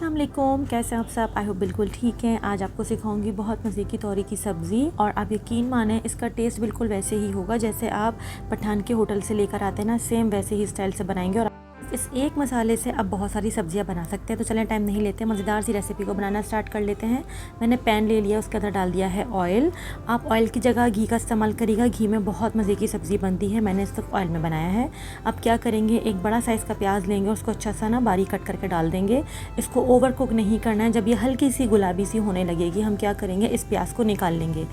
अस्सलाम वालेकुम, कैसे हैं आप सब। आई होप बिल्कुल ठीक हैं। आज आपको सिखाऊंगी बहुत मज़े की तोरी की सब्ज़ी और आप यकीन माने इसका टेस्ट बिल्कुल वैसे ही होगा जैसे आप पठान के होटल से लेकर आते हैं ना, सेम वैसे ही स्टाइल से बनाएंगे। और इस एक मसाले से आप बहुत सारी सब्जियां बना सकते हैं। तो चलें टाइम नहीं लेते, मज़ेदार सी रेसिपी को बनाना स्टार्ट कर लेते हैं। मैंने पैन ले लिया, उसके अंदर डाल दिया है ऑयल। आप ऑयल की जगह घी का इस्तेमाल करिएगा, घी में बहुत मज़े की सब्ज़ी बनती है। मैंने इस तक ऑयल में बनाया है। अब क्या करेंगे, एक बड़ा साइज़ का प्याज लेंगे, उसको अच्छा सा ना बारीक कट करके डाल देंगे। इसको ओवर कुक नहीं करना है। जब ये हल्की सी गुलाबी सी होने लगेगी, हम क्या करेंगे, इस प्याज को निकाल लेंगे।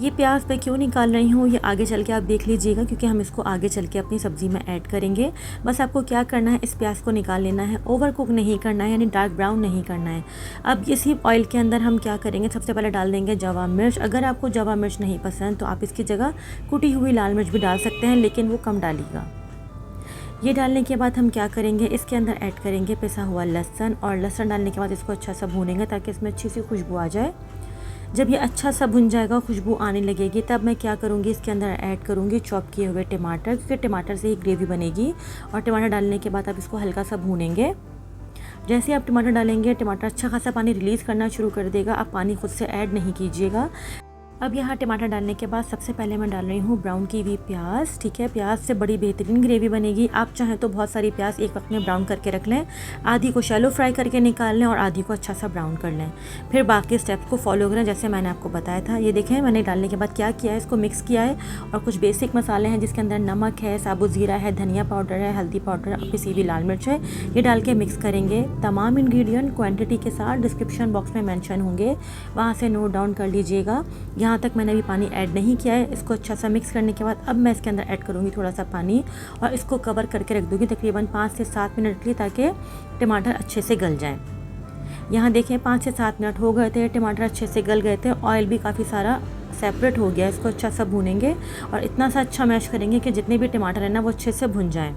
ये प्याज मैं क्यों निकाल रही हूँ ये आगे चल के आप देख लीजिएगा, क्योंकि हम इसको आगे चल के अपनी सब्ज़ी में ऐड करेंगे। बस आपको क्या करना है, इस प्याज को निकाल लेना है, ओवर कुक नहीं करना है, यानी डार्क ब्राउन नहीं करना है। अब इसी ऑयल के अंदर हम क्या करेंगे, सबसे पहले डाल देंगे जवा मिर्च। अगर आपको जवा मिर्च नहीं पसंद तो आप इसकी जगह कुटी हुई लाल मिर्च भी डाल सकते हैं, लेकिन वो कम डालिएगा। ये डालने के बाद हम क्या करेंगे, इसके अंदर ऐड करेंगे पिसा हुआ लहसुन, और लहसुन डालने के बाद इसको अच्छा सा भूनेंगे ताकि इसमें अच्छी सी खुशबू आ जाए। जब ये अच्छा सा भुन जाएगा, खुशबू आने लगेगी, तब मैं क्या करूँगी, इसके अंदर ऐड करूँगी चॉप किए हुए टमाटर, क्योंकि टमाटर से ही ग्रेवी बनेगी। और टमाटर डालने के बाद आप इसको हल्का सा भूनेंगे। जैसे आप टमाटर डालेंगे, टमाटर अच्छा खासा पानी रिलीज़ करना शुरू कर देगा। आप पानी खुद से ऐड नहीं कीजिएगा। अब यहाँ टमाटर डालने के बाद सबसे पहले मैं डाल रही हूँ ब्राउन की हुई प्याज। ठीक है, प्याज से बड़ी बेहतरीन ग्रेवी बनेगी। आप चाहें तो बहुत सारी प्याज एक वक्त में ब्राउन करके रख लें, आधी को शैलो फ्राई करके निकाल लें और आधी को अच्छा सा ब्राउन कर लें। फिर बाकी स्टेप्स को फॉलो करें जैसे मैंने आपको बताया था। ये देखें, मैंने डालने के बाद क्या किया है, इसको मिक्स किया है। और कुछ बेसिक मसाले हैं जिसके अंदर नमक है, साबुत ज़ीरा है, धनिया पाउडर है, हल्दी पाउडर और पिसी हुई लाल मिर्च है। ये डाल के मिक्स करेंगे। तमाम इंग्रेडिएंट क्वान्टिटी के साथ डिस्क्रिप्शन बॉक्स में मैंशन होंगे, वहाँ से नोट डाउन कर लीजिएगा। यहाँ तक मैंने अभी पानी ऐड नहीं किया है। इसको अच्छा सा मिक्स करने के बाद अब मैं इसके अंदर ऐड करूँगी थोड़ा सा पानी और इसको कवर करके रख दूँगी तकरीबन 5 से 7 मिनट के लिए, ताकि टमाटर अच्छे से गल जाएं। यहाँ देखें 5 से 7 मिनट हो गए थे, टमाटर अच्छे से गल गए थे, ऑयल भी काफ़ी सारा सेपरेट हो गया। इसको अच्छा सा भूनेंगे और इतना सा अच्छा मैश करेंगे कि जितने भी टमाटर हैं ना वो अच्छे से भुन जाएँ।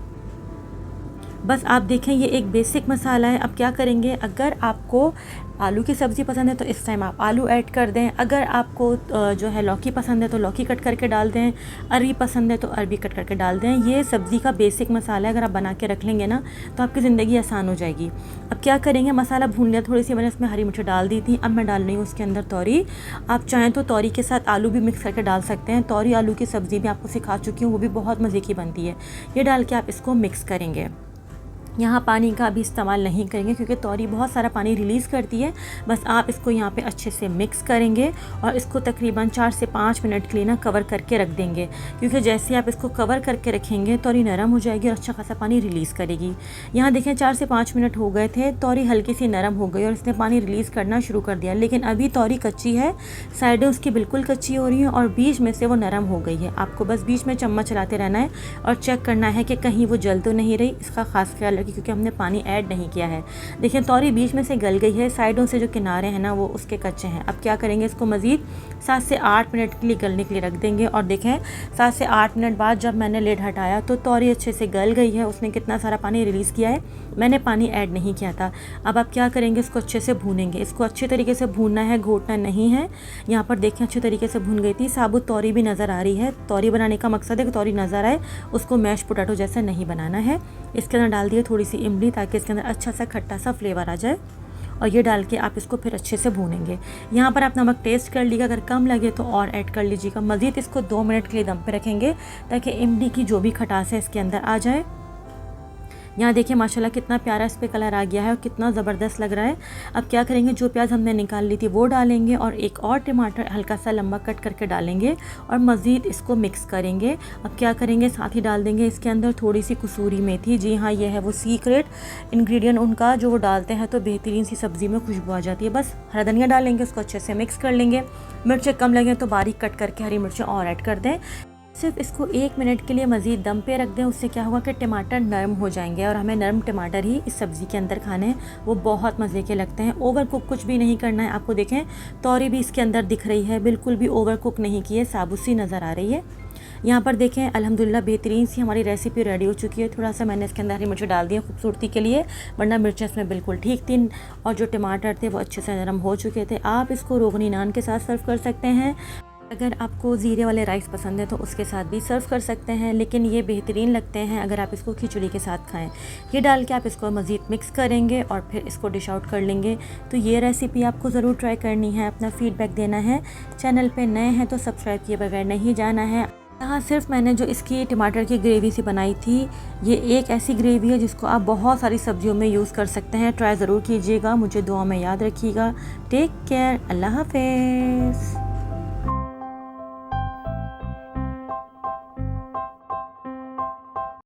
बस आप देखें, ये एक बेसिक मसाला है। अब क्या करेंगे, अगर आपको आलू की सब्ज़ी पसंद है तो इस टाइम आप आलू ऐड कर दें। अगर आपको जो है लौकी पसंद है तो लौकी कट करके डाल दें। अरबी पसंद है तो अरबी कट करके डाल दें। ये सब्ज़ी का बेसिक मसाला है, अगर आप बना के रख लेंगे ना तो आपकी ज़िंदगी आसान हो जाएगी। अब क्या करेंगे, मसाला भून लिया, थोड़ी सी मैंने इसमें हरी मिर्च डाल दी थी। अब मैं डाल रही हूँ उसके अंदर तोरी। आप चाहें तो तोरी के साथ आलू भी मिक्स करके डाल सकते हैं। तोरी आलू की सब्ज़ी भी आपको सिखा चुकी हूँ, वो भी बहुत मज़े की बनती है। ये डाल के आप इसको मिक्स करेंगे। यहाँ पानी का भी इस्तेमाल नहीं करेंगे क्योंकि तोरी बहुत सारा पानी रिलीज़ करती है। बस आप इसको यहाँ पे अच्छे से मिक्स करेंगे और इसको तकरीबन 4 से 5 मिनट के लिए ना कवर करके रख देंगे, क्योंकि जैसे आप इसको कवर करके रखेंगे तोरी नरम हो जाएगी और अच्छा खासा पानी रिलीज़ करेगी। यहाँ देखें 4 से 5 मिनट हो गए थे, तोरी हल्की सी नरम हो गई और इसने पानी रिलीज़ करना शुरू कर दिया। लेकिन अभी तोरी कच्ची है, साइडें उसकी बिल्कुल कच्ची हो रही हैं और बीच में से वो नरम हो गई है। आपको बस बीच में चम्मच चलाते रहना है और चेक करना है कि कहीं वो जल तो नहीं रही। इसका खास ख्याल रखिए क्योंकि हमने पानी ऐड नहीं किया है। देखिए तोरी बीच में से गल गई है, साइडों से जो किनारे हैं ना वो उसके कच्चे हैं। अब क्या करेंगे, इसको मज़ीद 7 से 8 मिनट के लिए गलने के लिए रख देंगे। और देखें 7 से 8 मिनट बाद जब मैंने लिड हटाया तो तोरी अच्छे से गल गई है। उसने कितना सारा पानी रिलीज़ किया है, मैंने पानी ऐड नहीं किया था। अब आप क्या करेंगे, इसको अच्छे से भूनेंगे। इसको अच्छे तरीके से भूनना है, घोटना नहीं है। यहाँ पर देखें अच्छे तरीके से भून गई थी, साबुत तोरी भी नज़र आ रही है। तोरी बनाने का मकसद है कि तोरी नज़र आए, उसको मैश पोटैटो जैसा नहीं बनाना है। इसके अंदर डाल दिए थोड़ी सी इमली ताकि इसके अंदर अच्छा सा खट्टा सा फ्लेवर आ जाए। और ये डाल के आप इसको फिर अच्छे से भूनेंगे। यहाँ पर आप नमक टेस्ट कर लीजिएगा, अगर कम लगे तो और ऐड कर लीजिएगा। मज़ीद इसको 2 मिनट के लिए दम पे रखेंगे ताकि इमली की जो भी खटास है इसके अंदर आ जाए। यहाँ देखिए माशाल्लाह कितना प्यारा इस पर कलर आ गया है और कितना ज़बरदस्त लग रहा है। अब क्या करेंगे, जो प्याज हमने निकाल ली थी वो डालेंगे और एक और टमाटर हल्का सा लंबा कट करके डालेंगे और मज़ीद इसको मिक्स करेंगे। अब क्या करेंगे, साथ ही डाल देंगे इसके अंदर थोड़ी सी कसूरी मेथी। जी हाँ, ये है वो सीक्रेट इंग्रेडिएंट उनका, जो वो डालते हैं तो बेहतरीन सी सब्ज़ी में खुशबू आ जाती है। बस हरा धनिया डालेंगे, उसको अच्छे से मिक्स कर लेंगे। मिर्चें कम लगें तो बारीक कट करके हरी मिर्चें और ऐड कर दें। सिर्फ इसको 1 मिनट के लिए मज़ीद दम पे रख दें। उससे क्या होगा कि टमाटर नरम हो जाएंगे और हमें नरम टमाटर ही इस सब्ज़ी के अंदर खाने हैं, वो बहुत मज़े के लगते हैं। ओवर कुक कुछ भी नहीं करना है। आपको देखें तोरी भी इसके अंदर दिख रही है, बिल्कुल भी ओवर कुक नहीं की है, साबुत सी नज़र आ रही है। यहाँ पर देखें अल्हम्दुलिल्लाह बेहतरीन सी हमारी रेसिपी रेडी हो चुकी है। थोड़ा सा मैंने इसके अंदर हरी मिर्च डाल दी है खूबसूरती के लिए, वरना मिर्चें इसमें बिल्कुल ठीक थी और जो टमाटर थे वो अच्छे से नरम हो चुके थे। आप इसको रोगनी नान के साथ सर्व कर सकते हैं। अगर आपको ज़ीरे वाले राइस पसंद है तो उसके साथ भी सर्व कर सकते हैं, लेकिन ये बेहतरीन लगते हैं अगर आप इसको खिचड़ी के साथ खाएं। ये डाल के आप इसको मज़ीद मिक्स करेंगे और फिर इसको डिश आउट कर लेंगे। तो ये रेसिपी आपको ज़रूर ट्राई करनी है, अपना फ़ीडबैक देना है। चैनल पे नए हैं तो सब्सक्राइब किए बगैर नहीं जाना है। यहाँ सिर्फ मैंने जो इसकी टमाटर की ग्रेवी सी बनाई थी, ये एक ऐसी ग्रेवी है जिसको आप बहुत सारी सब्जियों में यूज़ कर सकते हैं। ट्राई ज़रूर कीजिएगा, मुझे दुआ में याद रखिएगा। टेक केयर, अल्लाह हाफ़िज़।